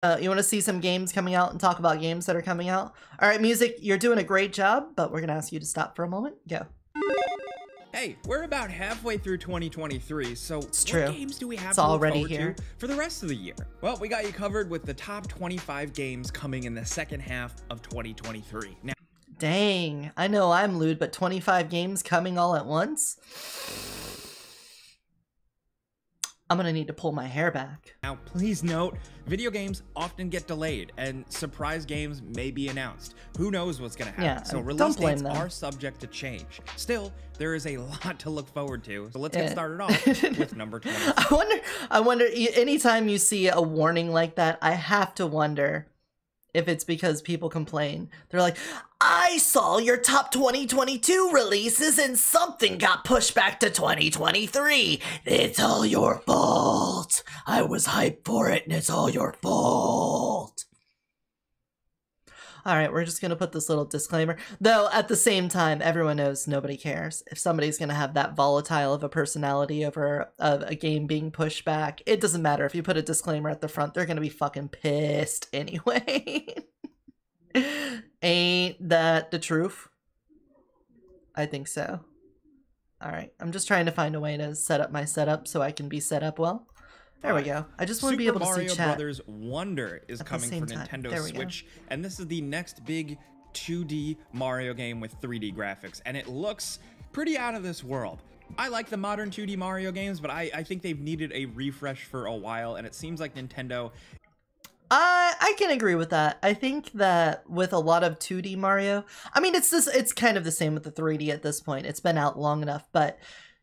You want to see some games coming out and talk about games that are coming out? All right, music, you're doing a great job, but we're gonna ask you to stop for a moment. Go. Hey, we're about halfway through 2023, so It's true. what games do we have It's to look already forward here. to for the rest of the year? Well, we got you covered with the top 25 games coming in the second half of 2023. Now, Dang, I know I'm lewd, but 25 games coming all at once? I'm gonna need to pull my hair back. Now, please note, video games often get delayed, and surprise games may be announced. Who knows what's gonna happen? Yeah, so release don't blame dates them. are subject to change. Still, there is a lot to look forward to, so let's get started off with number 20. I wonder, anytime you see a warning like that, I have to wonder if it's because people complain. They're like, I saw your top 2022 releases and something got pushed back to 2023. It's all your fault. I was hyped for it and it's all your fault. All right, we're just going to put this little disclaimer. Though, at the same time, everyone knows nobody cares. If somebody's going to have that volatile of a personality over a game being pushed back, it doesn't matter. If you put a disclaimer at the front, they're going to be fucking pissed anyway. Ain't that the truth? I think so. All right, I'm just trying to find a way to set up my setup so I can be set up well. There we go. I just want to be able to see chat. Super Mario Brothers Wonder is coming for Nintendo Switch, and this is the next big 2D Mario game with 3D graphics, and it looks pretty out of this world. I like the modern 2D Mario games, but I think they've needed a refresh for a while, and it seems like Nintendo... I can agree with that. I think that with a lot of 2D Mario, I mean, it's kind of the same with the 3D at this point. It's been out long enough, but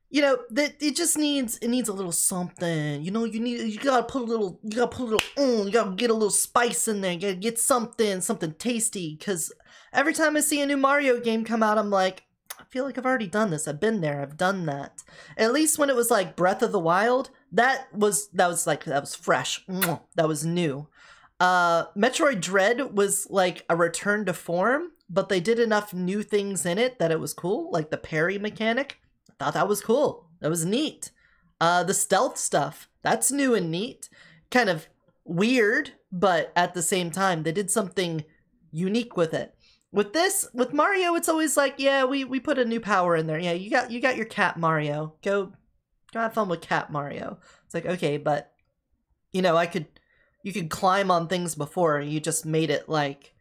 you know, that it just needs a little something. You know, you gotta put a little, you gotta get a little spice in there. You gotta get something tasty. Because every time I see a new Mario game come out, I'm like, I feel like I've already done this. I've been there. I've done that. At least when it was like Breath of the Wild, that was fresh. That was new. Metroid Dread was like a return to form, but they did enough new things in it that it was cool, like the parry mechanic. I thought that was cool. That was neat. The stealth stuff, that's new and neat. Kind of weird, but at the same time, they did something unique with it. With Mario, it's always like, yeah, we put a new power in there. Yeah, you got your cat Mario. Go have fun with cat Mario. It's like, okay, but you know, you could climb on things before. You just made it like,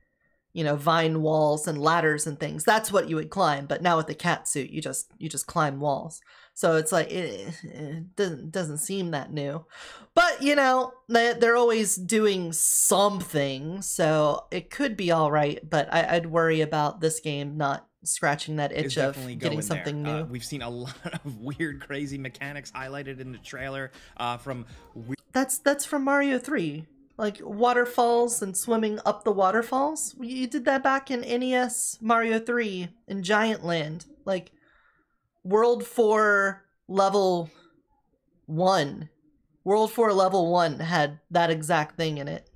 you know, vine walls and ladders and things. That's what you would climb. But now with the cat suit, you just climb walls. So it's like, it doesn't seem that new. But, you know, they're always doing something. So it could be all right. But I'd worry about this game not scratching that itch of getting something new. We've seen a lot of weird, crazy mechanics highlighted in the trailer from... That's from Mario 3. Like waterfalls and swimming up the waterfalls. You did that back in NES Mario 3 in Giant Land. Like World 4 Level 1. World 4 Level 1 had that exact thing in it.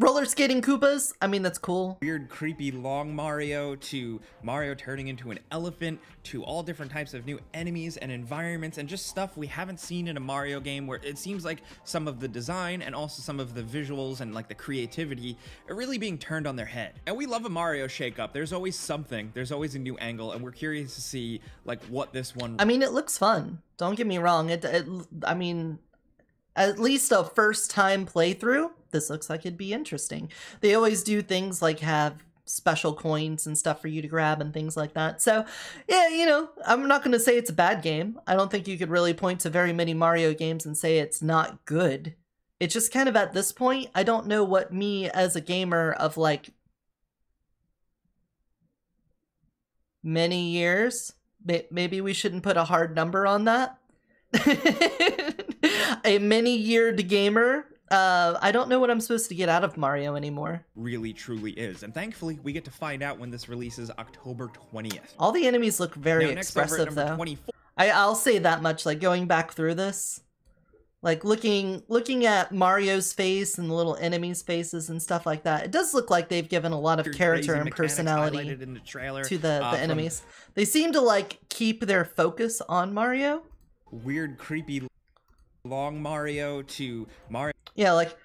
Roller skating Koopas, I mean, that's cool. Weird, creepy, long Mario to Mario turning into an elephant to all different types of new enemies and environments and just stuff we haven't seen in a Mario game, where it seems like some of the design and also some of the visuals and like the creativity are really being turned on their head. And we love a Mario shakeup. There's always something. There's always a new angle, and we're curious to see like what this one... I mean, it looks fun. Don't get me wrong. I mean, at least a first-time playthrough, this looks like it'd be interesting. They always do things like have special coins and stuff for you to grab and things like that. So, yeah, you know, I'm not going to say it's a bad game. I don't think you could really point to very many Mario games and say it's not good. It's just kind of at this point, I don't know what me as a gamer of like many years, maybe we shouldn't put a hard number on that. A many-yeared gamer, I don't know what I'm supposed to get out of Mario anymore. Really, truly is. And thankfully, we get to find out when this releases October 20th. All the enemies look very expressive, though. 24. I'll say that much, like, going back through this, like, looking at Mario's face and the little enemies' faces and stuff like that, it does look like they've given a lot of character and personality to the enemies. They seem to, like, keep their focus on Mario. Weird, creepy, long Mario to Mario. Yeah, like,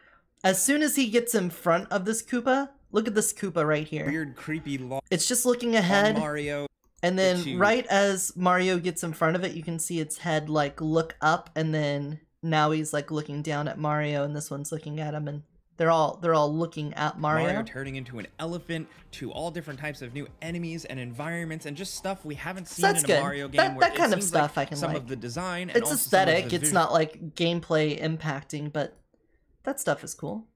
As soon as he gets in front of this Koopa, look at this Koopa right here. Weird, creepy long It's just looking ahead. Mario. And then right as Mario gets in front of it, you can see its head like look up, and then now he's like looking down at Mario, and this one's looking at him, and they're all looking at Mario. Turning into an elephant, to all different types of new enemies and environments and just stuff we haven't seen in a Mario game. That kind of stuff I can some like. of the design. And it's aesthetic. It's not like gameplay impacting, but that stuff is cool.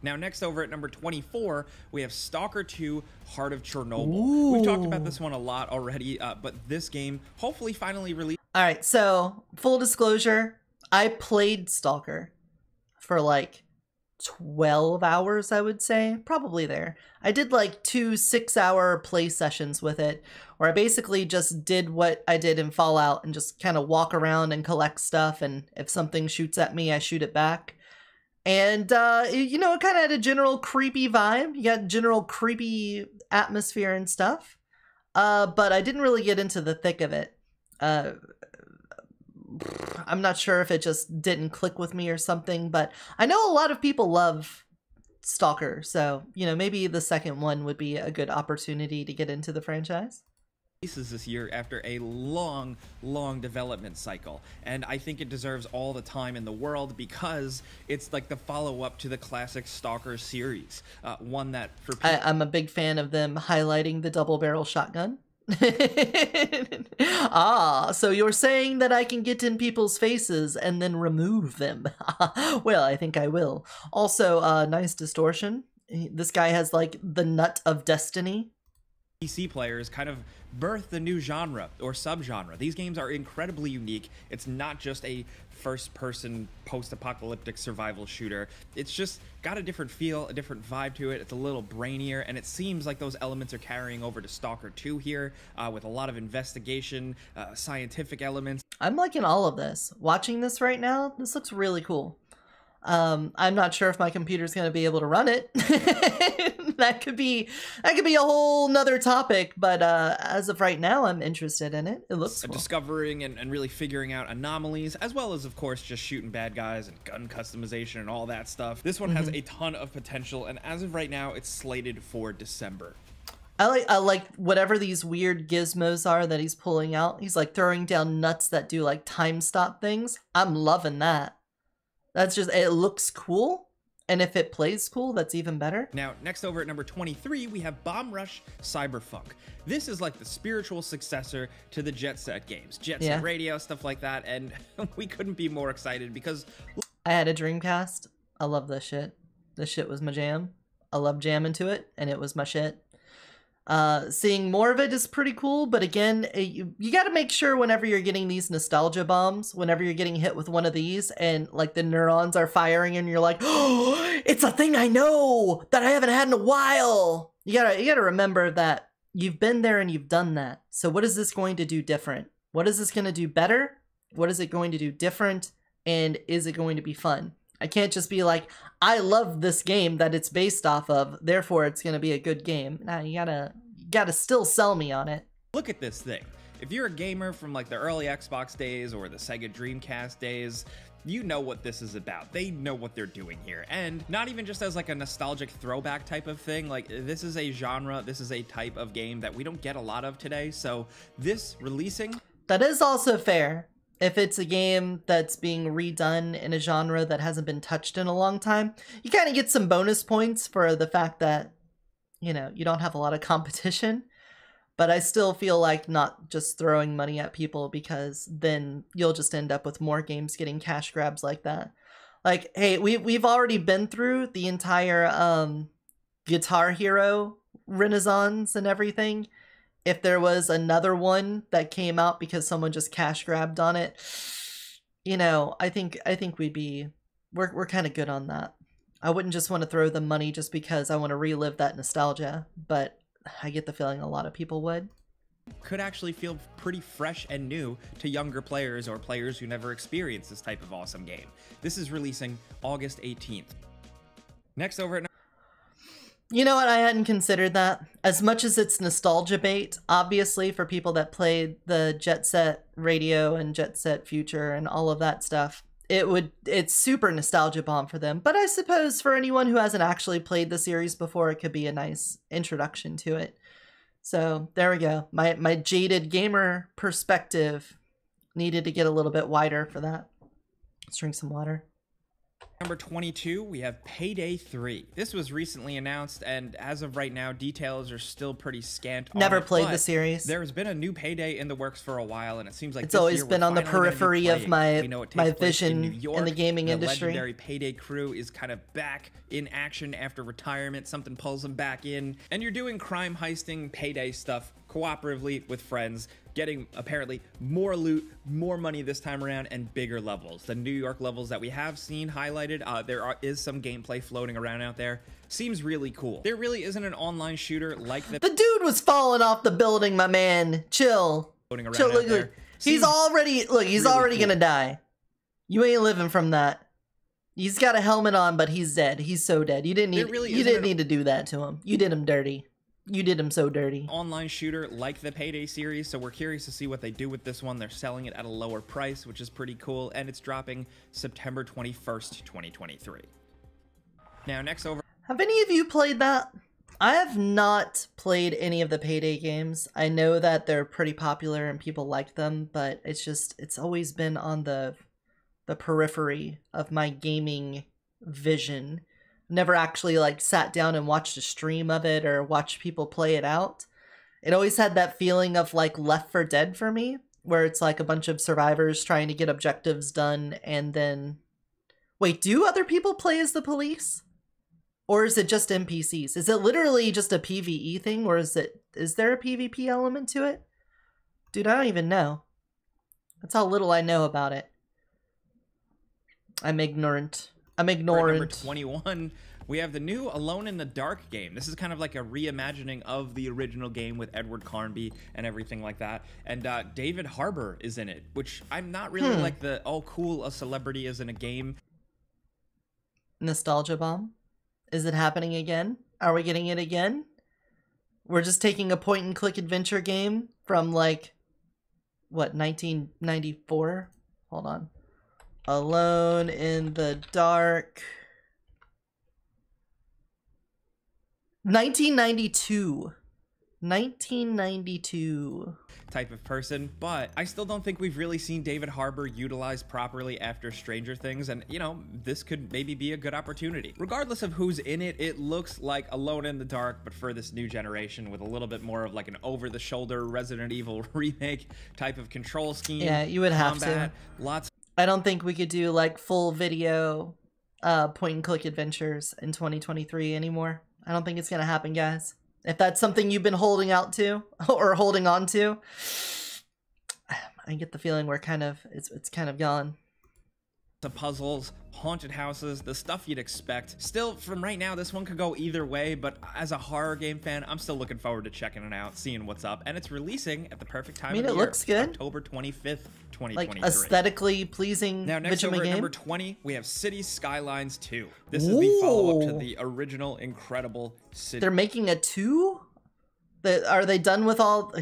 Now, next over at number 24, we have Stalker 2 Heart of Chernobyl. Ooh. We've talked about this one a lot already, but this game hopefully finally released. All right, so full disclosure, I played Stalker for like 12 hours, I would say, probably there. I did like 2 6-hour play sessions with it, where I basically just did what I did in Fallout and just kind of walk around and collect stuff, and if something shoots at me, I shoot it back. And, you know, it kind of had a general creepy vibe. You got general creepy atmosphere and stuff. But I didn't really get into the thick of it. I'm not sure if it just didn't click with me or something, but I know a lot of people love Stalker. So, you know, maybe the second one would be a good opportunity to get into the franchise. This year after a long development cycle, and I think it deserves all the time in the world because it's like the follow-up to the classic Stalker series, one that for people... I'm a big fan of them highlighting the double-barrel shotgun. So you're saying that I can get in people's faces and then remove them? Well, I think I will. Also, nice distortion. This guy has like the nut of destiny. PC players kind of birthed a new genre or subgenre. These games are incredibly unique. It's not just a first-person post-apocalyptic survival shooter. It's just got a different feel, a different vibe to it. It's a little brainier, and it seems like those elements are carrying over to Stalker 2 here, with a lot of investigation, scientific elements. I'm liking all of this. Watching this right now, this looks really cool. I'm not sure if my computer's going to be able to run it. that could be a whole nother topic, but as of right now, I'm interested in it. It looks cool. Discovering and really figuring out anomalies, as well as, of course, just shooting bad guys and gun customization and all that stuff. This one has a ton of potential, and as of right now, it's slated for December. I like whatever these weird gizmos are that he's pulling out. He's like throwing down nuts that do like time stop things. I'm loving that. That's just, it looks cool, and if it plays cool, that's even better. Now, next over at number 23, we have Bomb Rush Cyberfunk. This is like the spiritual successor to the Jet Set games. Jet Set Radio, stuff like that, and we couldn't be more excited because... I had a Dreamcast. I love this shit. This shit was my jam. I love jamming to it, and it was my shit. Seeing more of it is pretty cool, but again, you gotta make sure whenever you're getting these nostalgia bombs, whenever you're getting hit with one of these and like the neurons are firing and you're like, oh, it's a thing I know that I haven't had in a while. You gotta remember that you've been there and you've done that. So what is this going to do different? What is this going to do better? What is it going to do different? And is it going to be fun? I can't just be like, I love this game that it's based off of, therefore it's going to be a good game. Nah, you gotta still sell me on it. Look at this thing. If you're a gamer from like the early Xbox days or the Sega Dreamcast days, you know what this is about. They know what they're doing here. And not even just as like a nostalgic throwback type of thing, like this is a genre, this is a type of game that we don't get a lot of today. So this releasing... That is also fair. If it's a game that's being redone in a genre that hasn't been touched in a long time, you kind of get some bonus points for the fact that, you know, you don't have a lot of competition. But I still feel like not just throwing money at people, because then you'll just end up with more games getting cash grabs like that. Like, hey, we've already been through the entire Guitar Hero renaissance and everything. If there was another one that came out because someone just cash grabbed on it, you know, I think we're kind of good on that. I wouldn't just want to throw them money just because I want to relive that nostalgia, but I get the feeling a lot of people would. Could actually feel pretty fresh and new to younger players or players who never experienced this type of awesome game. This is releasing August 18th. Next over at... You know what? I hadn't considered that. As much as it's nostalgia bait, obviously for people that played the Jet Set Radio and Jet Set Future and all of that stuff, it's super nostalgia bomb for them. But I suppose for anyone who hasn't actually played the series before, it could be a nice introduction to it. So there we go. My jaded gamer perspective needed to get a little bit wider for that. Let's drink some water. Number 22, we have Payday 3. This was recently announced, and as of right now, details are still pretty scant. Never played the series. There's been a new Payday in the works for a while, and it seems like it's always been on the periphery of my vision in the gaming industry. The legendary Payday crew is kind of back in action after retirement. Something pulls them back in, and you're doing crime heisting Payday stuff cooperatively with friends, getting apparently more loot, more money this time around, and bigger levels. The New York levels that we have seen highlighted, is some gameplay floating around out there. Seems really cool. There really isn't an online shooter like the dude was falling off the building, my man. Chill. Floating around Chill. out there. He's already really already cool. gonna die. You ain't living from that. He's got a helmet on, but he's dead. He's so dead. You didn't need to do that to him. You did him dirty. You did him so dirty. Online shooter like the Payday series, so we're curious to see what they do with this one. They're selling it at a lower price, which is pretty cool, and it's dropping September 21st, 2023. Now, next over... Have any of you played that? I have not played any of the Payday games. I know that they're pretty popular and people like them, but it's always been on the periphery of my gaming vision. Never actually like sat down and watched a stream of it or watched people play it out. It always had that feeling of like Left 4 Dead for me, where it's like a bunch of survivors trying to get objectives done, and then wait, do other people play as the police? Or is it just NPCs? Is it literally just a PvE thing, or is there a PvP element to it? Dude, I don't even know. That's how little I know about it. I'm ignorant. Number 21, we have the new Alone in the Dark game. This is kind of like a reimagining of the original game with Edward Carnby and everything like that. And David Harbour is in it, which I'm not really like the, oh cool, a celebrity is in a game. Nostalgia bomb? Is it happening again? Are we getting it again? We're just taking a point-and-click adventure game from like, what, 1994? Hold on. Alone in the Dark. 1992. 1992. Type of person, but I still don't think we've really seen David Harbour utilized properly after Stranger Things, and you know, this could maybe be a good opportunity. Regardless of who's in it, it looks like Alone in the Dark, but for this new generation with a little bit more of like an over-the-shoulder Resident Evil remake type of control scheme. Yeah, you would have to. I don't think we could do like full video point-and-click adventures in 2023 anymore. I don't think it's gonna happen, guys. If that's something you've been holding out to or holding on to, I get the feeling we're kind of, it's kind of gone. The puzzles, haunted houses, the stuff you'd expect. Still, from right now, this one could go either way, but as a horror game fan, I'm still looking forward to checking it out, seeing what's up, and it's releasing at the perfect time of the year. I mean, it looks good. October 25th, 2023. Like, aesthetically pleasing. Now, next over at game. number 20, we have Cities Skylines 2. This is the follow-up to the original incredible City. They're making a 2? Are they done with all...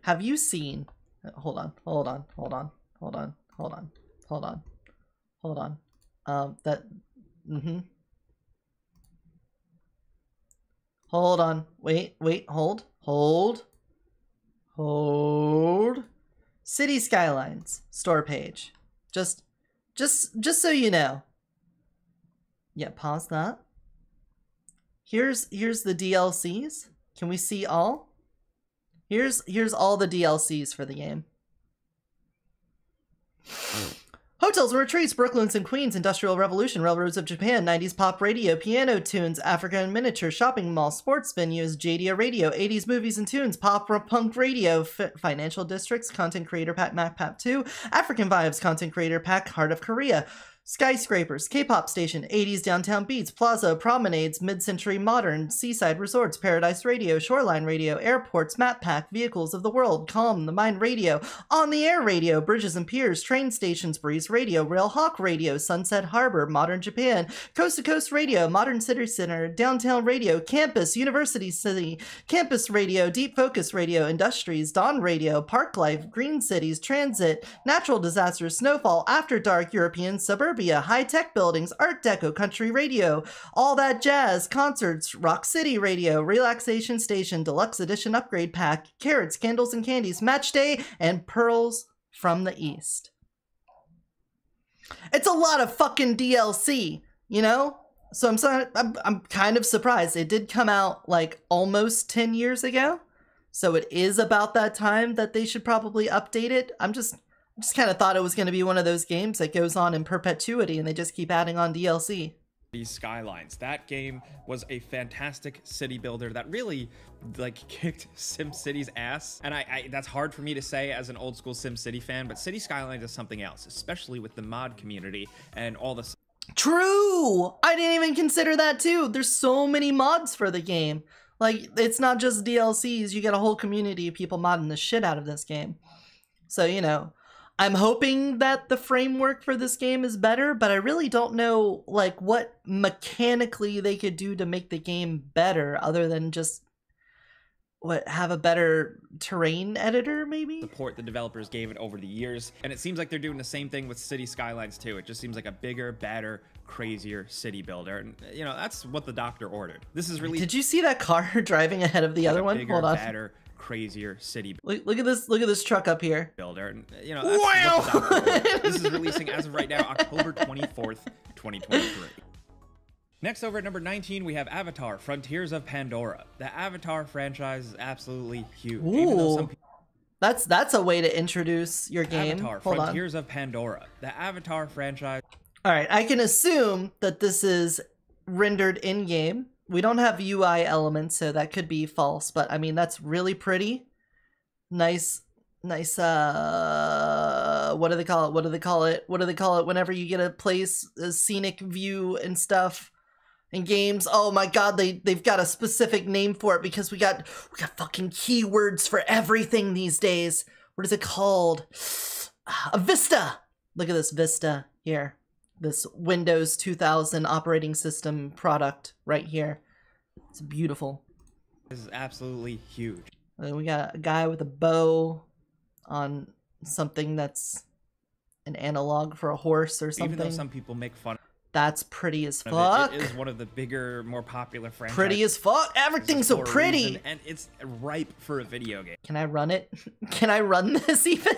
Have you seen... Hold on. Hold on. Wait, hold. City Skylines store page. Just so you know. Yeah, pause that. Here's the DLCs. Can we see all? Here's all the DLCs for the game. Hotels and retreats, Brooklands and Queens, Industrial Revolution, Railroads of Japan, 90s pop radio, piano tunes, Africa in miniature, shopping mall, sports venues, JDA radio, 80s movies and tunes, pop punk radio, financial districts, content creator pack, Map Pack 2, African vibes, content creator pack, Heart of Korea, Skyscrapers, K-pop station, 80s downtown beats, plaza, promenades, mid-century modern, seaside resorts, paradise radio, shoreline radio, airports, map pack, vehicles of the world, calm, the mind radio, on-the-air radio, bridges and piers, train stations, breeze radio, railhawk radio, sunset harbor, modern Japan, coast-to-coast radio, modern city center, downtown radio, campus, university city, campus radio, deep focus radio, industries, dawn radio, park life, green cities, transit, natural disasters, snowfall, after dark, European, suburbia, high-tech buildings, art deco, country radio, all that jazz, concerts, rock city radio, relaxation station, deluxe edition upgrade pack, carrots, candles and candies, match day, and pearls from the east. It's a lot of fucking DLC, you know? So I'm kind of surprised. It did come out like almost 10 years ago. So it is about that time that they should probably update it. I just kind of thought it was going to be one of those games that goes on in perpetuity and they just keep adding on DLC. These Skylines. That game was a fantastic city builder that really like kicked SimCity's ass. And that's hard for me to say as an old school SimCity fan, but City Skylines is something else, especially with the mod community and all the... True! I didn't even consider that too. There's so many mods for the game. Like, it's not just DLCs, you get a whole community of people modding the shit out of this game. So, you know, I'm hoping that the framework for this game is better, but I really don't know, like, what mechanically they could do to make the game better, other than just, have a better terrain editor, maybe? Support the developers gave it over the years, and it seems like they're doing the same thing with City Skylines too. It just seems like a bigger, badder, crazier city builder, and you know, that's what the doctor ordered. This is really... Did you see that car driving ahead of the other one? Bigger, Hold on. Badder, crazier city look at this truck up here. Builder, and you know, that's what the doctor ordered. This is releasing as of right now, October 24th, 2023. Next, over at number 19, we have Avatar: Frontiers of Pandora. The Avatar franchise is absolutely huge. Ooh, even though some people... that's a way to introduce your game. Avatar: Hold Frontiers of Pandora. The Avatar franchise... All right, I can assume that this is rendered in-game. We don't have UI elements, so that could be false, but I mean, that's really pretty. Nice, what do they call it whenever you get a place, a scenic view and stuff in games? Oh my god, they've got a specific name for it because we got fucking keywords for everything these days. What is it called? A Vista. Look at this Vista here. This Windows 2000 operating system product right here. It's beautiful. This is absolutely huge. And we got a guy with a bow on something that's an analog for a horse or something. Even though some people make fun of that's pretty as fuck. It is one of the bigger, more popular franchises. Pretty as fuck. Everything's so pretty. Reason, and it's ripe for a video game. Can I run it? Can I run this even?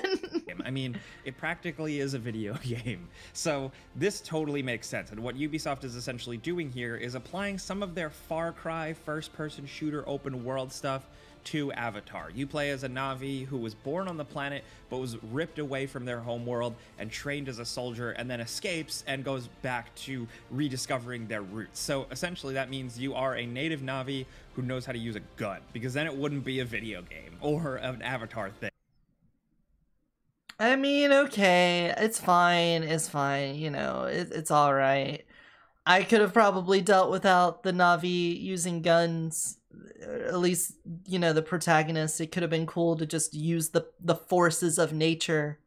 I mean, it practically is a video game. So this totally makes sense. And what Ubisoft is essentially doing here is applying some of their Far Cry first-person shooter open world stuff to Avatar. You play as a Na'vi who was born on the planet but was ripped away from their homeworld and trained as a soldier and then escapes and goes back to rediscovering their roots. So essentially that means you are a native Na'vi who knows how to use a gun, because then it wouldn't be a video game or an Avatar thing. I mean, okay, it's fine, you know, it's alright. I could have probably dealt without the Na'vi using guns, at least, you know, the protagonist. It could have been cool to just use the forces of nature.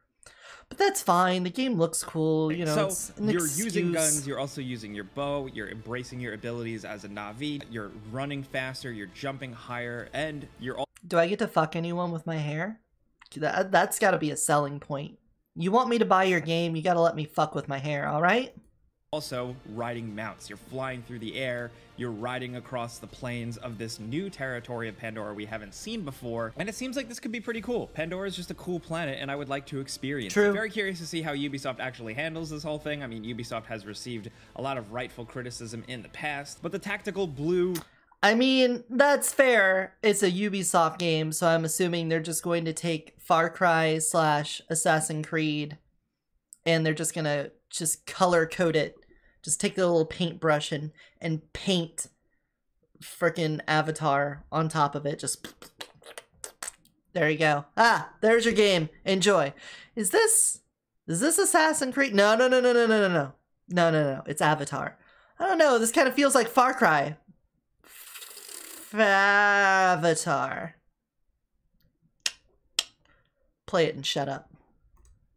But that's fine, the game looks cool, you know, so you're using guns, you're also using your bow, you're embracing your abilities as a Na'vi, you're running faster, you're jumping higher, and you're all... Do I get to fuck anyone with my hair? That's gotta be a selling point. You want me to buy your game, you gotta let me fuck with my hair, alright? Also riding mounts. You're flying through the air, you're riding across the plains of this new territory of Pandora we haven't seen before, and it seems like this could be pretty cool. Pandora is just a cool planet, and I would like to experience it. Very curious to see how Ubisoft actually handles this whole thing. I mean, Ubisoft has received a lot of rightful criticism in the past, but the tactical blue... I mean, that's fair. It's a Ubisoft game, so I'm assuming they're just going to take Far Cry / Assassin's Creed, and they're just gonna color code it. Just take the little paintbrush and paint frickin' Avatar on top of it. Just there you go. Ah, there's your game. Enjoy. Is this Assassin's Creed? No. No. It's Avatar. I don't know. This kind of feels like Far Cry. Avatar. Play it and shut up.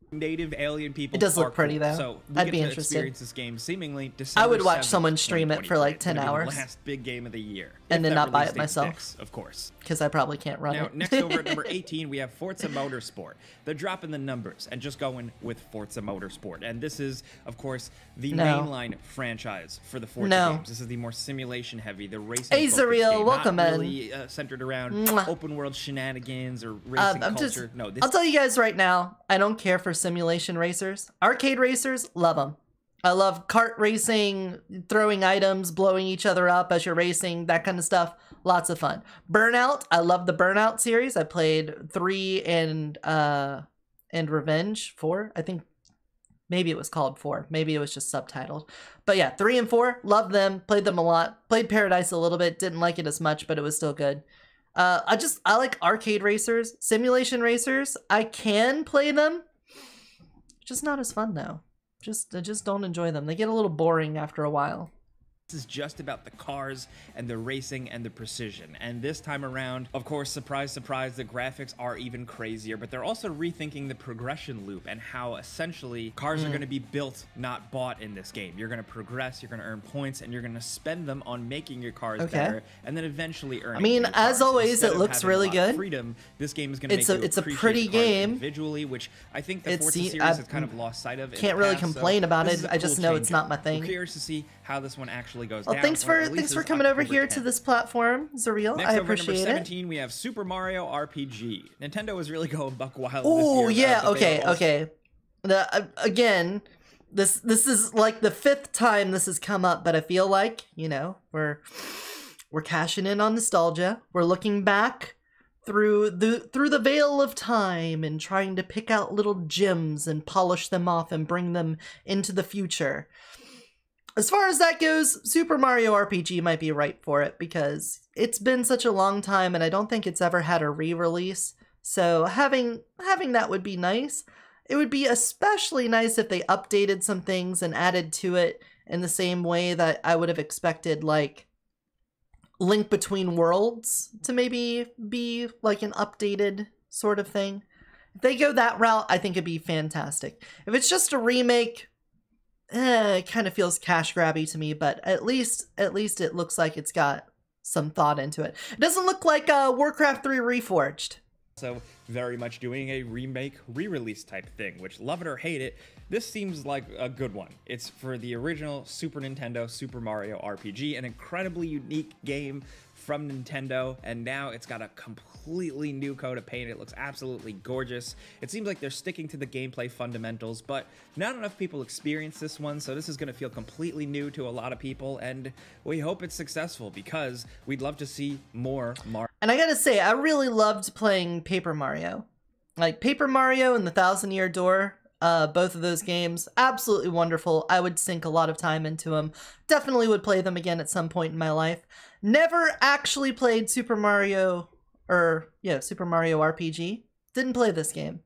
Native alien people. It does look are pretty cool. though. So I'd be to interested. Experience this game seemingly December I would watch 7th, someone stream it for like 10 It's gonna be hours. the last big game of the year. And If then that not buy release it date myself. sticks, of course. Because I probably can't run Now, it. next over at number 18, we have Forza Motorsport. They're dropping the numbers and just going with Forza Motorsport. And this is, of course, the mainline franchise for the Forza games. This is the more simulation heavy, the racing Hey, Zariel, welcome not in. really centered around open world shenanigans or racing culture. No, I'll tell you guys right now, I don't care for simulation racers. Arcade racers, love them. I love kart racing, throwing items, blowing each other up as you're racing, that kind of stuff. Lots of fun. Burnout, I love the Burnout series. I played 3 and Revenge 4. I think maybe it was called 4. Maybe it was just subtitled. But yeah, 3 and 4, love them. Played them a lot. Played Paradise a little bit. Didn't like it as much, but it was still good. I like arcade racers. Simulation racers, I can play them. Just not as fun though. I just don't enjoy them. They get a little boring after a while. This is just about the cars and the racing and the precision. And this time around, of course, surprise, surprise, the graphics are even crazier, but they're also rethinking the progression loop and how essentially cars are going to be built, not bought in this game. You're going to progress, you're going to earn points, and you're going to spend them on making your cars better, and then eventually earning. I mean, as always, it looks really good. Freedom, this game is going to make you it's a appreciate pretty the cars game individually, which I think the Forza series has kind of lost sight of. Can't really complain about it. I just know it's not my thing. I'm curious to see how this one actually goes down. Thanks for coming over here to this platform, Zariel. I appreciate it. Next, over number 17, we have Super Mario RPG. Nintendo is really going buck wild Oh, this year. yeah, okay. Again, this is like the 5th time this has come up, but I feel like, you know, we're cashing in on nostalgia. We're looking back through the veil of time and trying to pick out little gems and polish them off and bring them into the future. As far as that goes, Super Mario RPG might be right for it because it's been such a long time and I don't think it's ever had a re-release. So having that would be nice. It would be especially nice if they updated some things and added to it in the same way that I would have expected, like, Link Between Worlds to maybe be like an updated sort of thing. If they go that route, I think it'd be fantastic. If it's just a remake, it kind of feels cash grabby to me, but at least it looks like it's got some thought into it. It doesn't look like Warcraft 3 Reforged. So very much doing a remake, re-release type thing, which love it or hate it, this seems like a good one. It's for the original Super Nintendo Super Mario RPG, an incredibly unique game from Nintendo, and now it's got a completely new coat of paint. It looks absolutely gorgeous. It seems like they're sticking to the gameplay fundamentals, but not enough people experience this one, so this is going to feel completely new to a lot of people, and we hope it's successful because we'd love to see more Mario. And I gotta say, I really loved playing Paper Mario. Like, Paper Mario and the Thousand Year Door, both of those games, absolutely wonderful. I would sink a lot of time into them. Definitely would play them again at some point in my life. Never actually played Super Mario RPG. Didn't play this game.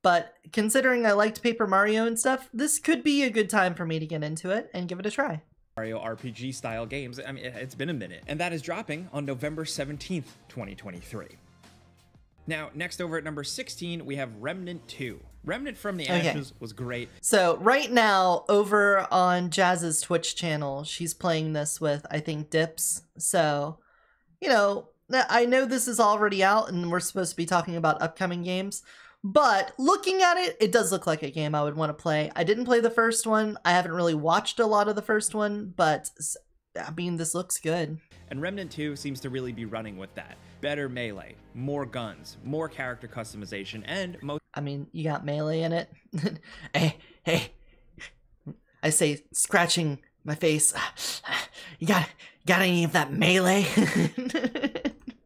But considering I liked Paper Mario and stuff, this could be a good time for me to get into it and give it a try. Mario RPG style games. I mean, it's been a minute. And that is dropping on November 17th, 2023. Now, next over at number 16, we have Remnant 2. Remnant from the Ashes was great. So right now, over on Jazz's Twitch channel, she's playing this with, I think, Dips. So, you know, I know this is already out and we're supposed to be talking about upcoming games, but looking at it, it does look like a game I would want to play. I didn't play the first one. I haven't really watched a lot of the first one, but I mean, this looks good. And Remnant 2 seems to really be running with that. Better melee, more guns, more character customization, and most... I mean, you got melee in it. Hey, I say, scratching my face. You got any of that melee?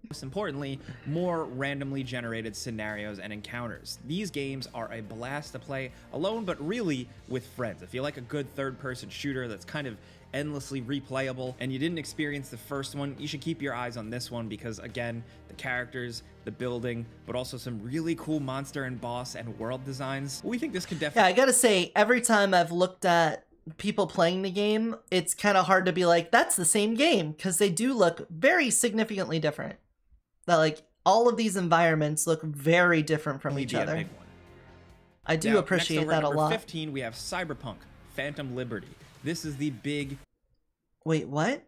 Most importantly, more randomly generated scenarios and encounters. These games are a blast to play alone, but really with friends. If you like a good third-person shooter that's kind of endlessly replayable and you didn't experience the first one, you should keep your eyes on this one because, again, the characters, the building, but also some really cool monster and boss and world designs. We think this could definitely... Yeah, I gotta say, every time I've looked at people playing the game, it's kind of hard to be like, that's the same game, because they do look very significantly different. That like all of these environments look very different from each other. I do appreciate that a lot. 15, we have Cyberpunk Phantom Liberty. This is the big wait, what?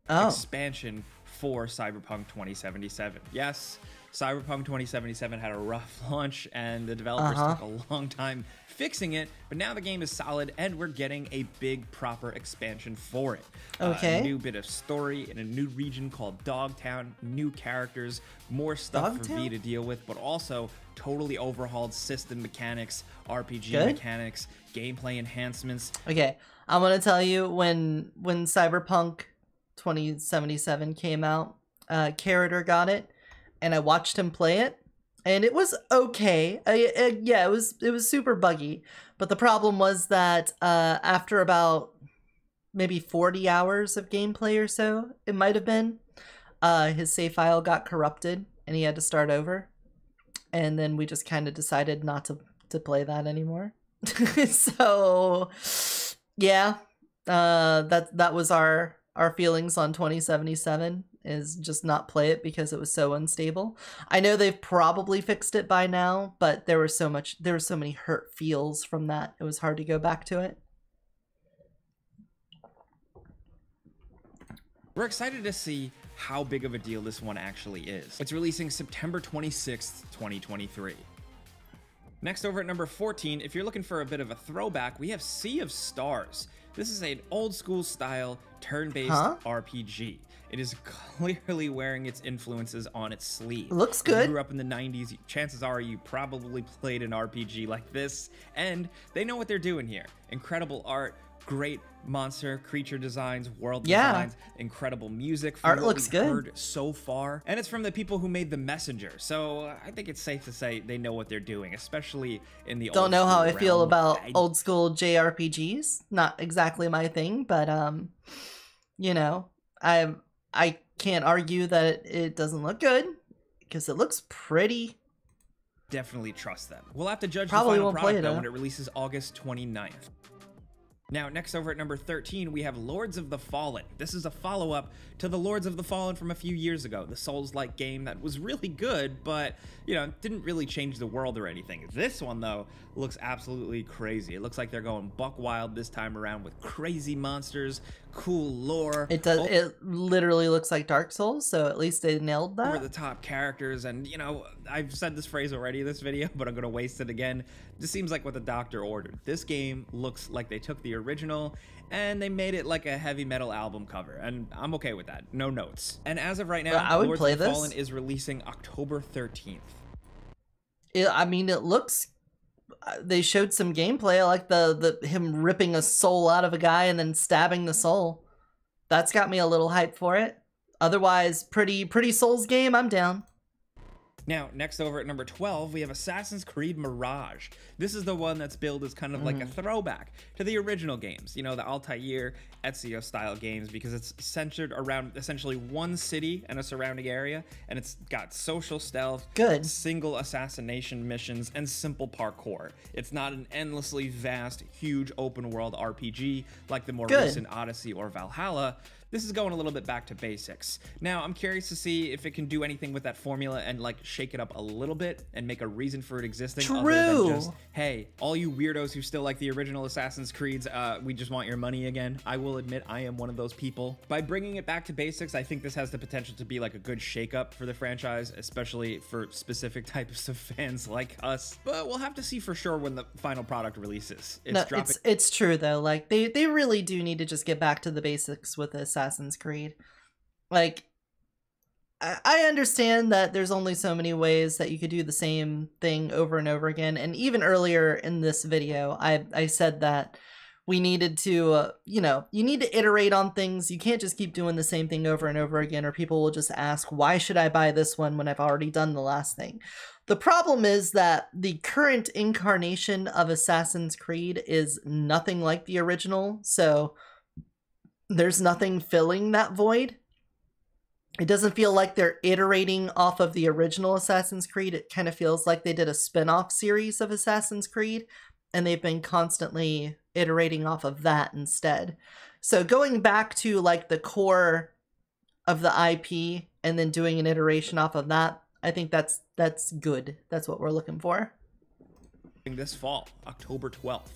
expansion for Cyberpunk 2077. Yes, Cyberpunk 2077 had a rough launch and the developers took a long time fixing it, but now the game is solid and we're getting a big proper expansion for it. Okay. A new bit of story in a new region called Dogtown, new characters, more stuff for V to deal with, but also totally overhauled system mechanics, RPG mechanics, gameplay enhancements. Okay, I'm gonna tell you, when Cyberpunk 2077 came out, Carrot got it, and I watched him play it, and it was okay. Yeah, it was super buggy, but the problem was that after about maybe 40 hours of gameplay or so, it might have been, his save file got corrupted, and he had to start over, and then we just kind of decided not to play that anymore. So yeah, that was our feelings on 2077, is just not play it because it was so unstable. I know they've probably fixed it by now, but there were so many hurt feels from that. It was hard to go back to it. We're excited to see how big of a deal this one actually is. It's releasing September 26th, 2023. Next, over at number 14, if you're looking for a bit of a throwback, we have Sea of Stars. This is an old school style turn-based RPG. It is clearly wearing its influences on its sleeve. Looks good. If you grew up in the 90s, chances are you probably played an RPG like this, and they know what they're doing here. Incredible art, great monster creature designs, world designs, incredible music. Art looks good. Heard so far, and it's from the people who made The Messenger, so I think it's safe to say they know what they're doing, especially in the don't know how I feel about old school JRPGs. Not exactly my thing, but you know, I can't argue that it doesn't look good, because it looks pretty. Definitely trust them. We'll have to judge Probably the final won't play product it, though when it releases August 29th. Now, next over at number 13, we have Lords of the Fallen. This is a follow-up to the Lords of the Fallen from a few years ago, the Souls-like game that was really good, but, you know, didn't really change the world or anything. This one, though, looks absolutely crazy. It looks like they're going buck wild this time around with crazy monsters, cool lore. It does. It literally looks like Dark Souls, so at least they nailed that. Over-the-top characters, and, you know, I've said this phrase already in this video, but I'm going to waste it again. This seems like what the doctor ordered. This game looks like they took the original and they made it like a heavy metal album cover, and I'm okay with that. No notes. And as of right now, I would play Lords of the this. Fallen is releasing October 13th. I mean, it looks. They showed some gameplay. I like the him ripping a soul out of a guy and then stabbing the soul. That's got me a little hyped for it. Otherwise, pretty Souls game. I'm down. Now, next over at number 12, we have Assassin's Creed Mirage. This is the one that's billed as kind of like a throwback to the original games, you know, the Altair, Ezio style games, because it's centered around essentially one city and a surrounding area, and it's got social stealth, single assassination missions, and simple parkour. It's not an endlessly vast, huge open world RPG like the more recent Odyssey or Valhalla. This is going a little bit back to basics. Now, I'm curious to see if it can do anything with that formula and like shake it up a little bit and make a reason for it existing. Other than just, hey, all you weirdos who still like the original Assassin's Creeds, we just want your money again. I will admit I am one of those people. By bringing it back to basics, I think this has the potential to be like a good shakeup for the franchise, especially for specific types of fans like us. But we'll have to see for sure when the final product releases. It's true though. Like they really do need to just get back to the basics with Assassin's Creed. Like, I understand that there's only so many ways that you could do the same thing over and over again, and even earlier in this video I said that we needed to you know, you need to iterate on things. You can't just keep doing the same thing over and over again, or people will just ask, why should I buy this one when I've already done the last thing? The problem is that the current incarnation of Assassin's Creed is nothing like the original, so there's nothing filling that void. It doesn't feel like they're iterating off of the original Assassin's Creed. It kind of feels like they did a spin-off series of Assassin's Creed and they've been constantly iterating off of that instead. So going back to like the core of the IP and then doing an iteration off of that, I think that's good. That's what we're looking for. This fall, October 12th.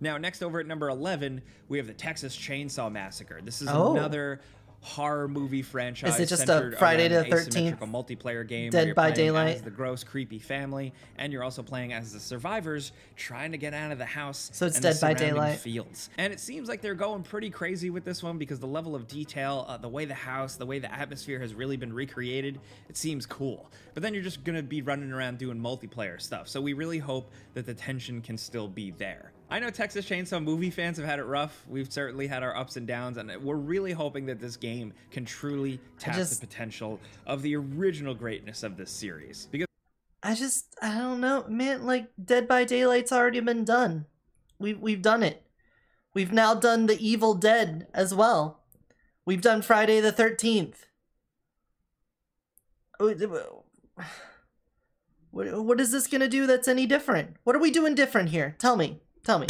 Now, next over at number 11, we have the Texas Chainsaw Massacre. This is another horror movie franchise. Is it just a Friday the 13th multiplayer game Dead by Daylight as the gross, creepy family, and you're also playing as the survivors trying to get out of the house. So it's Dead by Daylight fields. And it seems like they're going pretty crazy with this one because the level of detail, the way the house, the way the atmosphere has really been recreated, it seems cool. But then you're just gonna be running around doing multiplayer stuff. So we really hope that the tension can still be there. I know Texas Chainsaw movie fans have had it rough. We've certainly had our ups and downs, and we're really hoping that this game can truly tap the potential of the original greatness of this series. Because I don't know, man, like Dead by Daylight's already been done. We've done it. We've now done the Evil Dead as well. We've done Friday the 13th. What is this gonna do that's any different? What are we doing different here? Tell me. Tell me.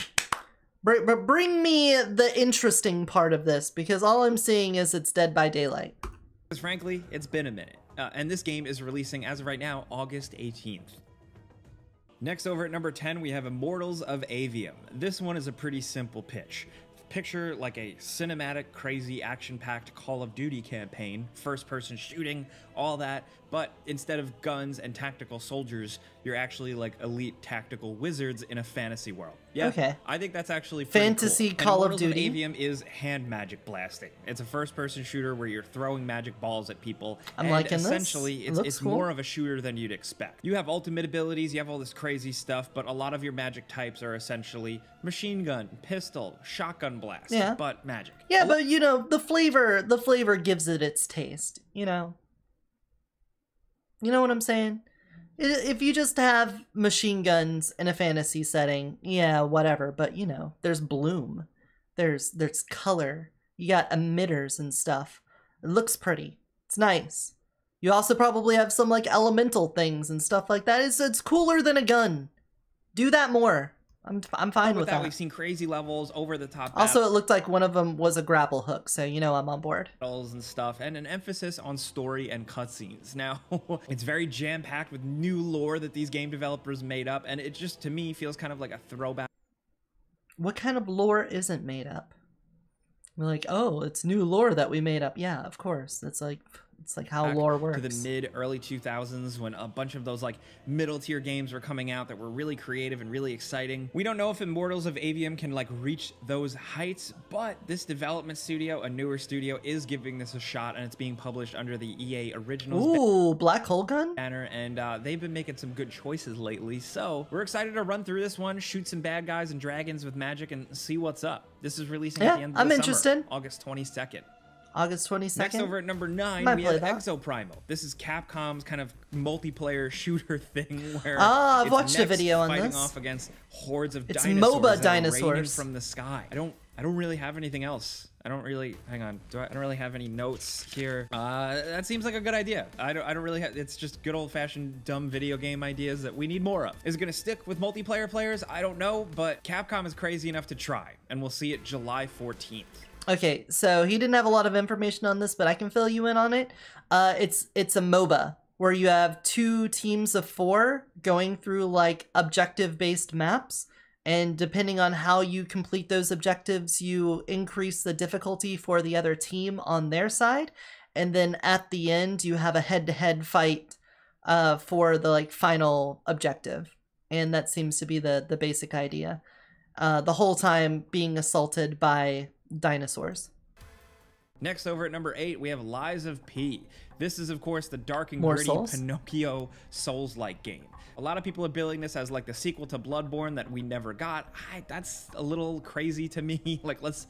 Bring me the interesting part of this, because all I'm seeing is it's Dead by Daylight. Because frankly, it's been a minute. And this game is releasing, as of right now, August 18th. Next over at number 10, we have Immortals of Aveum. This one is a pretty simple pitch. Picture like a cinematic, crazy, action-packed Call of Duty campaign, first-person shooting, all that, but instead of guns and tactical soldiers, you're actually like elite tactical wizards in a fantasy world. Yeah, okay. I think that's actually pretty fantasy cool. Call of Duty. Duty. Avium is hand magic blasting. It's a first-person shooter where you're throwing magic balls at people. I'm liking this. Essentially, it's cool. more of a shooter than you'd expect. You have ultimate abilities, you have all this crazy stuff, but a lot of your magic types are essentially machine gun, pistol, shotgun blast, but magic. Yeah, but you know, the flavor gives it its taste, you know? You know what I'm saying? If you just have machine guns in a fantasy setting, yeah, whatever. But you know, there's bloom, there's color. You got emitters and stuff. It looks pretty. It's nice. You also probably have some like elemental things and stuff like that. It's cooler than a gun. Do that more. I'm fine with that. We've seen crazy levels, over the top. Also, it looked like one of them was a grapple hook, so you know I'm on board. And stuff, and an emphasis on story and cutscenes. Now, it's very jam-packed with new lore that these game developers made up, and it just, to me, feels kind of like a throwback. What kind of lore isn't made up? We're like, oh, it's new lore that we made up. Yeah, of course. It's like how lore works. To the mid-early 2000s when a bunch of those like middle-tier games were coming out that were really creative and really exciting. We don't know if Immortals of Aveum can like reach those heights, but this development studio, a newer studio, is giving this a shot, and it's being published under the EA Originals Black Hole Gun banner, and they've been making some good choices lately. So we're excited to run through this one, shoot some bad guys and dragons with magic, and see what's up. This is releasing at the end of the summer, interested. August 22nd. August 22nd. Next over at number 9, we have Exoprimal. This is Capcom's kind of multiplayer shooter thing where I've watched a video on fighting this. off against hordes of it's dinosaurs MOBA that dinosaurs are raining from the sky. I don't really have anything else. I don't really I don't really have any notes here. That seems like a good idea. I don't really have. It's just good old-fashioned dumb video game ideas that we need more of. Is it gonna stick with multiplayer players? I don't know, but Capcom is crazy enough to try, and we'll see it July 14th. Okay, so he didn't have a lot of information on this, but I can fill you in on it. It's a MOBA where you have 2 teams of 4 going through like objective-based maps, and depending on how you complete those objectives, you increase the difficulty for the other team on their side, and then at the end you have a head-to-head fight for the like final objective, and that seems to be the basic idea. The whole time being assaulted by dinosaurs. Next over at number 8, we have Lies of P. This is, of course, the dark and More gritty Souls? Pinocchio Souls-like game. A lot of people are billing this as like the sequel to Bloodborne that we never got. That's a little crazy to me. Like, let's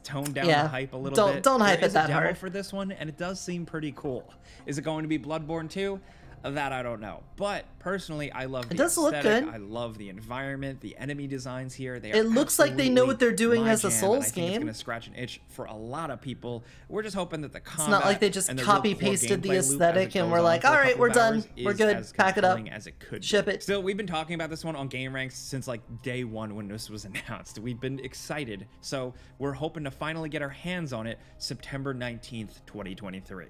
tone down the hype a little bit. Don't hype it that There is a demo hard for this one, and it does seem pretty cool. Is it going to be Bloodborne 2? That I don't know. But personally, I love the It does look aesthetic. good. I love the environment, the enemy designs here. They are It looks like they know what they're doing my as a jam, Souls and I think game. It's going to scratch an itch for a lot of people. We're just hoping that the combat, it's not like they just and the real copy core pasted the gameplay loop aesthetic as it and goes we're on like, for a all right, couple we're of done, hours we're is good, as pack it up, compelling as it could ship be. it. Still, we've been talking about this one on Game Ranks since like day one when this was announced. We've been excited, so we're hoping to finally get our hands on it September 19th, 2023.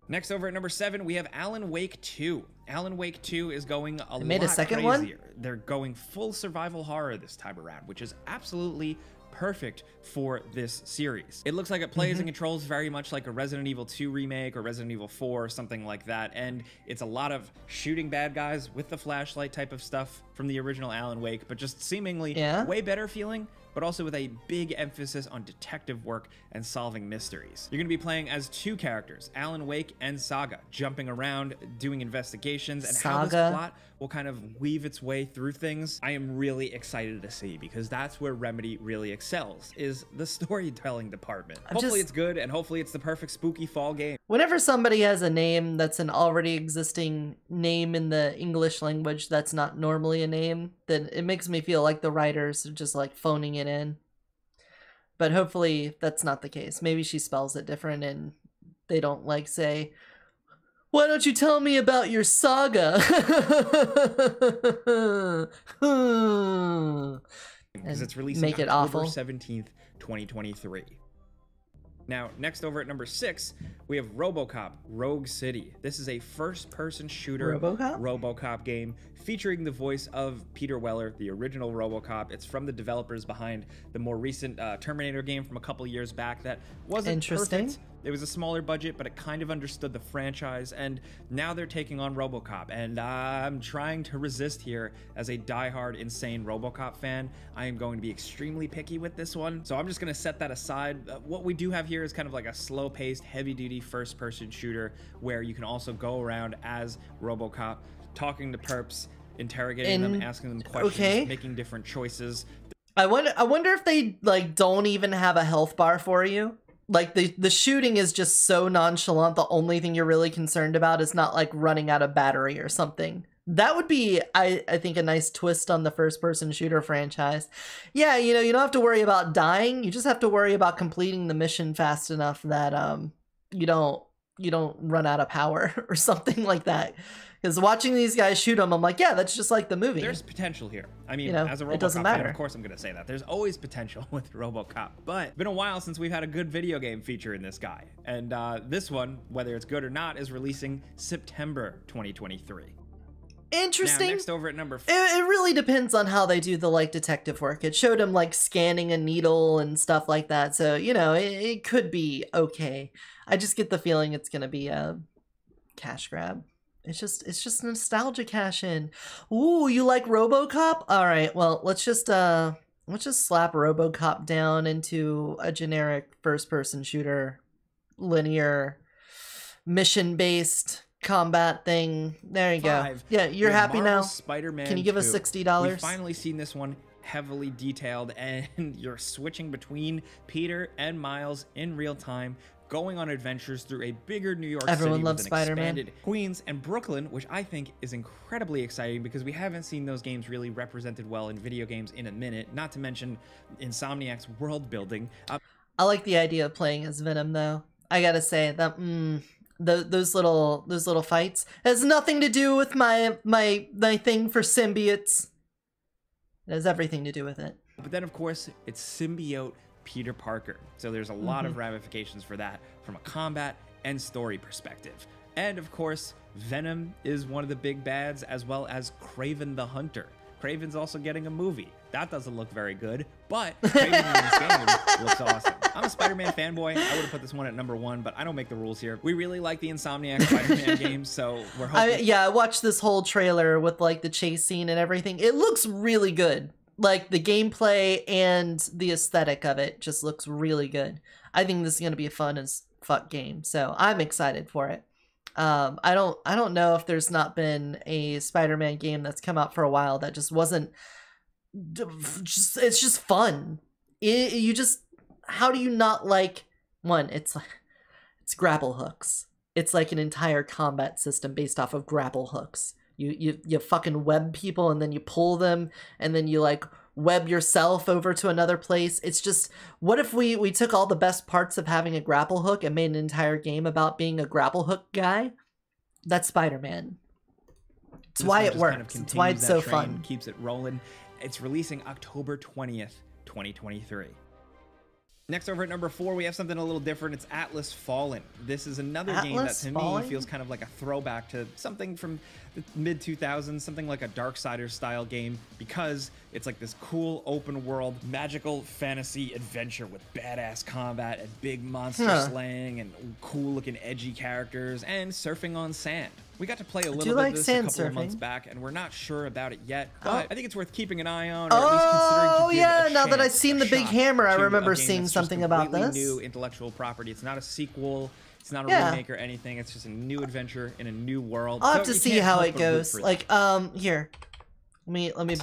Next, over at number 7, we have Alan Wake 2. Alan Wake 2 is going a They made lot a second crazier. one? They're going full survival horror this time around, which is absolutely perfect for this series. It looks like it plays and controls very much like a Resident Evil 2 remake or Resident Evil 4 or something like that, and it's a lot of shooting bad guys with the flashlight type of stuff from the original Alan Wake, but just seemingly way better feeling, but also with a big emphasis on detective work and solving mysteries. You're going to be playing as 2 characters, Alan Wake and Saga, jumping around, doing investigations, and how this plot will kind of weave its way through things. I am really excited to see, because that's where Remedy really excels, is the storytelling department. Hopefully it's good, and hopefully it's the perfect spooky fall game. Whenever somebody has a name that's an already existing name in the English language that's not normally a name, then it makes me feel like the writers are just like phoning it in. But hopefully that's not the case. Maybe she spells it different and they don't like say, why don't you tell me about your saga? Because it's releasing make it October awful. 17th, 2023. Now, next over at number 6, we have RoboCop Rogue City. This is a first-person shooter RoboCop game featuring the voice of Peter Weller, the original RoboCop. It's from the developers behind the more recent Terminator game from a couple years back that wasn't perfect. It was a smaller budget, but it kind of understood the franchise, and now they're taking on RoboCop, and I'm trying to resist here. As a diehard, insane RoboCop fan, I am going to be extremely picky with this one, so I'm just going to set that aside. What we do have here is kind of like a slow-paced, heavy-duty first-person shooter where you can also go around as RoboCop, talking to perps, interrogating them, asking them questions, making different choices. I wonder if they like don't even have a health bar for you. Like the shooting is just so nonchalant. The only thing you're really concerned about is not like running out of battery or something. That would be, I think, a nice twist on the first-person shooter franchise. Yeah, you know, you don't have to worry about dying. You just have to worry about completing the mission fast enough that you don't run out of power or something like that. Because watching these guys shoot them, I'm like, yeah, that's just like the movie. There's potential here. I mean, you know, as a RoboCop it doesn't matter. fan, of course I'm going to say that. There's always potential with RoboCop. But it's been a while since we've had a good video game feature in this guy. And this one, whether it's good or not, is releasing September 2023. Interesting. Now, next over at number 4. It really depends on how they do the like detective work. It showed him like scanning a needle and stuff like that. So, you know, it could be okay. I just get the feeling it's going to be a cash grab. It's just nostalgia cash in. Ooh, you like RoboCop? All right, well, let's just slap RoboCop down into a generic first-person shooter, linear, mission-based combat thing. There you go. Yeah, you're happy now? Spider-Man Can you give us $60? We've finally seen this one heavily detailed, and you're switching between Peter and Miles in real time, going on adventures through a bigger New York City with an expanded Queens and Brooklyn, which I think is incredibly exciting because we haven't seen those games really represented well in video games in a minute, not to mention Insomniac's world building. I like the idea of playing as Venom, though. I gotta say that those little fights has nothing to do with my thing for symbiotes. It has everything to do with it. But then, of course, it's symbiote Peter Parker. So there's a lot of ramifications for that from a combat and story perspective. And of course, Venom is one of the big bads, as well as Kraven the Hunter. Kraven's also getting a movie. That doesn't look very good, but Kraven in this game looks awesome. I'm a Spider-Man fanboy. I would have put this one at number 1, but I don't make the rules here. We really like the Insomniac Spider-Man games, so we're hoping. Yeah, I watched this whole trailer with like the chase scene and everything. It looks really good. Like the gameplay and the aesthetic of it just looks really good. I think this is gonna be a fun as fuck game, so I'm excited for it. I don't know if there's not been a Spider-Man game that's come out for a while that just wasn't. It's just fun. You just, how do you not like one? It's grapple hooks. it's like an entire combat system based off of grapple hooks. You fucking web people and then you pull them and then you like web yourself over to another place. It's just, what if we took all the best parts of having a grapple hook and made an entire game about being a grapple hook guy? That's Spider-Man. It's why it works. It's why it's so fun. Keeps it rolling. It's releasing October 20th, 2023. Next, over at number 4, we have something a little different. It's Atlas Fallen. This is another game that to me feels kind of like a throwback to something from the mid-2000s, something like a Darksiders style game, because it's like this cool open world magical fantasy adventure with badass combat and big monster slaying and cool looking edgy characters and surfing on sand. We got to play a little bit of this a couple of months back, and we're not sure about it yet, but I think it's worth keeping an eye on, or at least considering to give now that I've seen the big hammer, I remember seeing something about this. New intellectual property. It's not a sequel. It's not a remake or anything. It's just a new adventure in a new world. I'll have to see how it goes. Like, here. Let me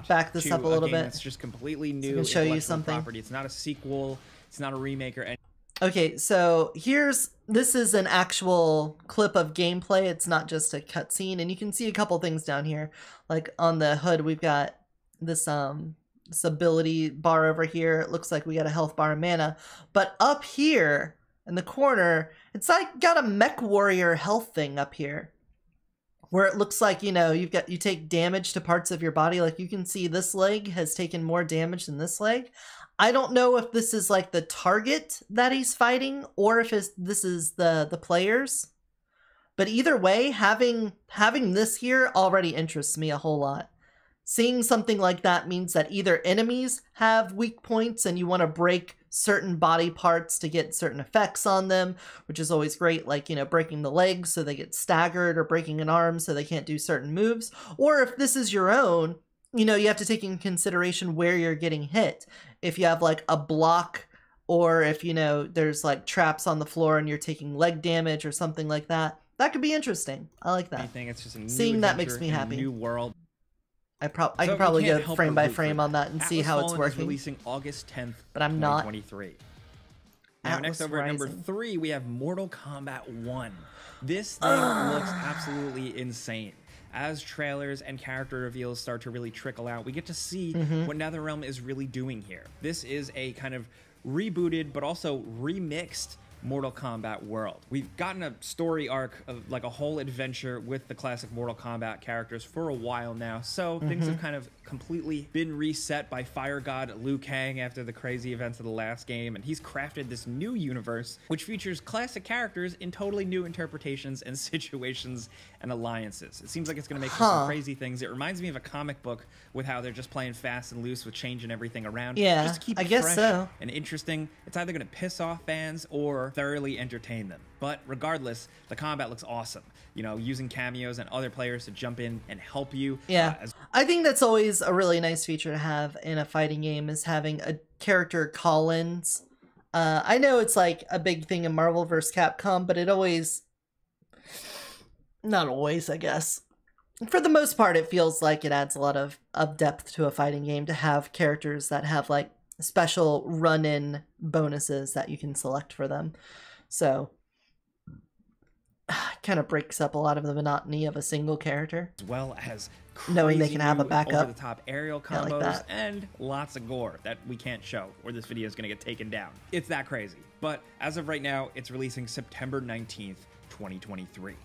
back this up a little bit. It's just completely new. So I can show you something. Property. It's not a sequel. It's not a remake or anything. Okay, so this is an actual clip of gameplay. It's not just a cutscene, and you can see a couple things down here. Like on the hood, we've got this ability bar over here. It looks like we got a health bar and mana, but up here in the corner, it's like got a mech warrior health thing up here, where it looks like, you take damage to parts of your body. Like you can see this leg has taken more damage than this leg. I don't know if this is like the target that he's fighting or if this is the players. But either way, having this here already interests me a whole lot. Seeing something like that means that either enemies have weak points and you want to break certain body parts to get certain effects on them, which is always great, like, breaking the legs so they get staggered, or breaking an arm so they can't do certain moves. Or if this is your own, you have to take in consideration where you're getting hit. If you have like a block, or if, there's like traps on the floor and you're taking leg damage or something like that, that could be interesting. I like that. I think it's just a new seeing that makes me happy. New world. I can probably go frame by frame on that and see how it's working. Is releasing August 10th, but I'm not. 2023. Now, next over at number 3, we have Mortal Kombat 1. This thing looks absolutely insane. As trailers and character reveals start to really trickle out, we get to see what NetherRealm is really doing here. This is a kind of rebooted but also remixed Mortal Kombat world. We've gotten a story arc of like a whole adventure with the classic Mortal Kombat characters for a while now, so things have kind of completely been reset by Fire God Liu Kang after the crazy events of the last game, and he's crafted this new universe which features classic characters in totally new interpretations and situations and alliances. It seems like it's going to make some crazy things. It reminds me of a comic book with how they're just playing fast and loose with changing everything around. Yeah, just to keep it fresh and interesting. It's either going to piss off fans or thoroughly entertain them. But regardless, the combat looks awesome. Using cameos and other players to jump in and help you. Yeah, I think that's always a really nice feature to have in a fighting game, is having a character call-ins. I know it's like a big thing in Marvel vs. Capcom, but it always... Not always, I guess. For the most part, it feels like it adds a lot of depth to a fighting game to have characters that have like special run-in bonuses that you can select for them. So it kind of breaks up a lot of the monotony of a single character, as well as knowing they can have a backup, over-the-top aerial combos, and lots of gore that we can't show, or this video is going to get taken down. It's that crazy. But as of right now, it's releasing September 19th, 2023.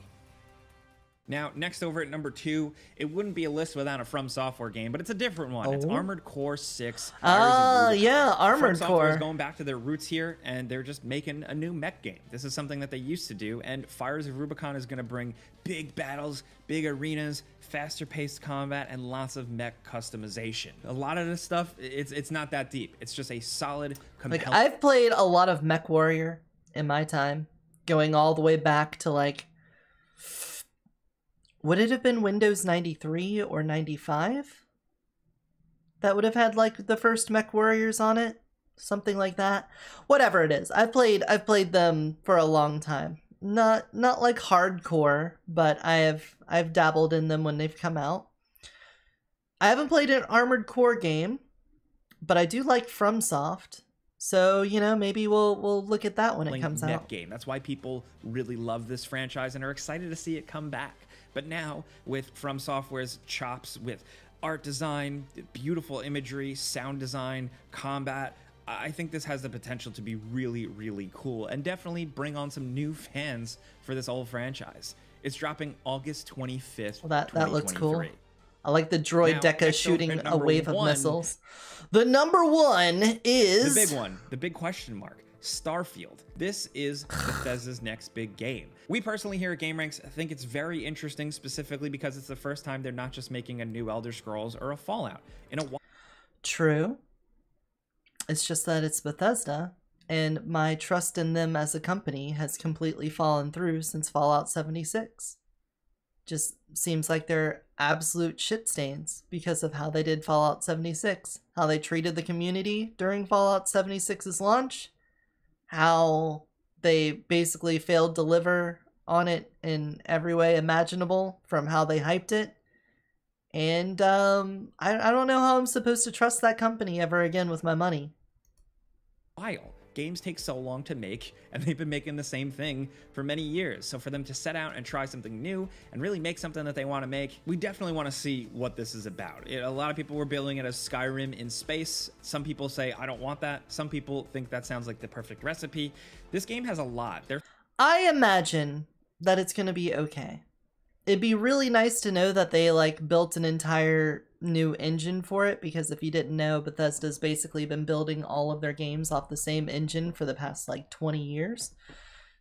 Now, next over at number 2, it wouldn't be a list without a From Software game, but it's a different one. It's Armored Core 6. Yeah, Armored From Core. Software is going back to their roots here, and they're just making a new mech game. This is something that they used to do, and Fires of Rubicon is going to bring big battles, big arenas, faster-paced combat, and lots of mech customization. A lot of this stuff, it's not that deep. It's just a solid, compelling... Like, I've played a lot of Mech Warrior in my time, going all the way back to, like... Would it have been Windows 93 or 95? That would have had like the first Mech Warriors on it? Something like that. Whatever it is. I've played them for a long time. Not like hardcore, but I've dabbled in them when they've come out. I haven't played an Armored Core game, but I do like FromSoft. So, you know, maybe we'll look at that when it comes net out. game. That's why people really love this franchise and are excited to see it come back. But now, with From Software's chops with art design, beautiful imagery, sound design, combat, I think this has the potential to be really, really cool and definitely bring on some new fans for this old franchise. It's dropping August 25th, Well, that looks cool. I like the droid Now, Deca next shooting over a at wave number of one, missiles. The number one is... the big one, the big question mark. Starfield. This is Bethesda's next big game. We personally here at GameRanks think it's very interesting, specifically because it's the first time they're not just making a new Elder Scrolls or a Fallout in a while. True. It's just that it's Bethesda, and my trust in them as a company has completely fallen through since Fallout 76. Just seems like they're absolute shit stains because of how they did Fallout 76, how they treated the community during Fallout 76's launch, how they basically failed to deliver on it in every way imaginable from how they hyped it. And I don't know how I'm supposed to trust that company ever again with my money. Games take so long to make, and they've been making the same thing for many years. So for them to set out and try something new and really make something that they want to make, we definitely want to see what this is about. A lot of people were billing it as Skyrim in space. Some people say, I don't want that. Some people think that sounds like the perfect recipe. This game has a lot. I imagine that it's going to be okay. It'd be really nice to know that they like built an entire new engine for it, because if you didn't know, Bethesda's basically been building all of their games off the same engine for the past like 20 years.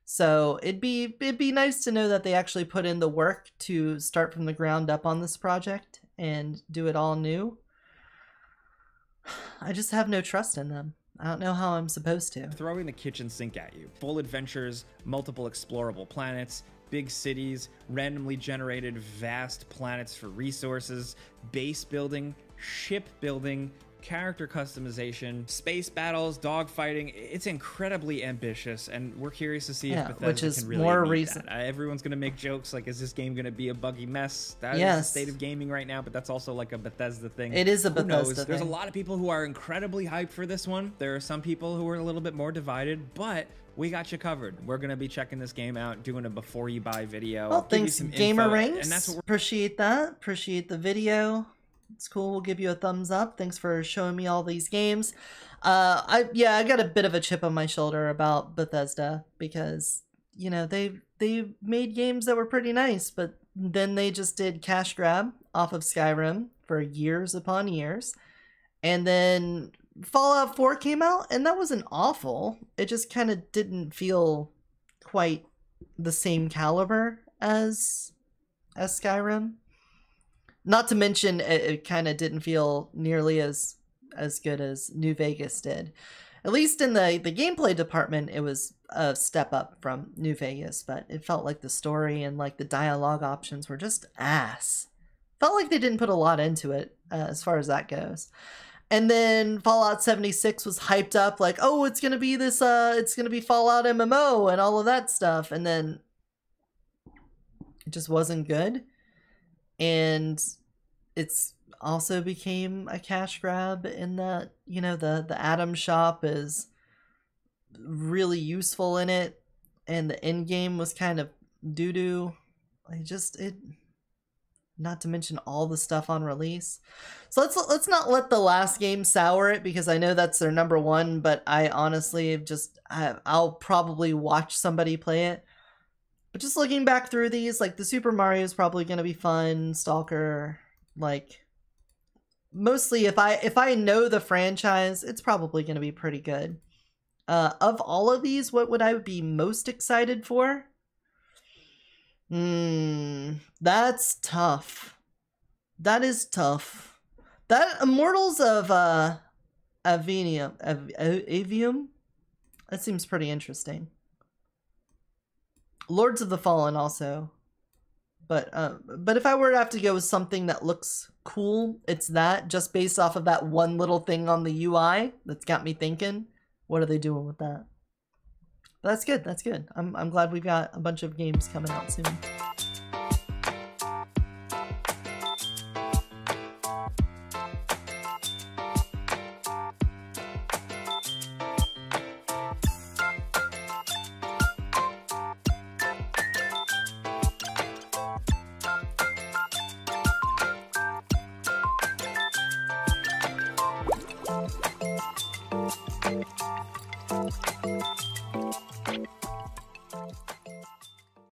So it'd be nice to know that they actually put in the work to start from the ground up on this project and do it all new. I just have no trust in them. I don't know how I'm supposed to. Throwing the kitchen sink at you. Full adventures, multiple explorable planets, big cities, randomly generated vast planets for resources, base building, ship building, character customization, space battles, dogfighting. It's incredibly ambitious, and we're curious to see if Bethesda can really more meet reason. that. Everyone's going to make jokes like, is this game going to be a buggy mess? That Yes. is the state of gaming right now, but that's also like a Bethesda thing. It is a Who Bethesda knows? There's a thing. lot of people who are incredibly hyped for this one. There are some people who are a little bit more divided, but we got you covered. We're going to be checking this game out, doing a before you buy video. Well, give you thanks, some Gamer info, Ranks. and that's what we're Appreciate that. Appreciate the video. It's cool. We'll give you a thumbs up. Thanks for showing me all these games. I got a bit of a chip on my shoulder about Bethesda because, you know, they made games that were pretty nice, but then they just did cash grab off of Skyrim for years upon years. And then Fallout 4 came out, and that wasn't awful. It just kind of didn't feel quite the same caliber as Skyrim. Not to mention, it kind of didn't feel nearly as good as New Vegas did. At least in the gameplay department, it was a step up from New Vegas, but it felt like the story and like the dialogue options were just ass. Felt like they didn't put a lot into it as far as that goes. And then Fallout 76 was hyped up like, oh, it's gonna be this, it's gonna be Fallout MMO and all of that stuff, and then it just wasn't good. And it's also became a cash grab in that, you know, the Atom Shop is really useful in it, and the end game was kind of doo-doo. Not to mention all the stuff on release. So let's not let the last game sour it, because I know that's their number one, but I honestly I'll probably watch somebody play it. But just looking back through these, like the Super Mario is probably going to be fun. Stalker, like mostly if I know the franchise, it's probably going to be pretty good. Of all of these, what would I be most excited for? That's tough. That is tough. That Immortals of Avium, that seems pretty interesting. Lords of the Fallen also. But if I were to have to go with something that looks cool, it's that, just based off of that one little thing on the UI that's got me thinking, what are they doing with that? But that's good, that's good. I'm glad we've got a bunch of games coming out soon.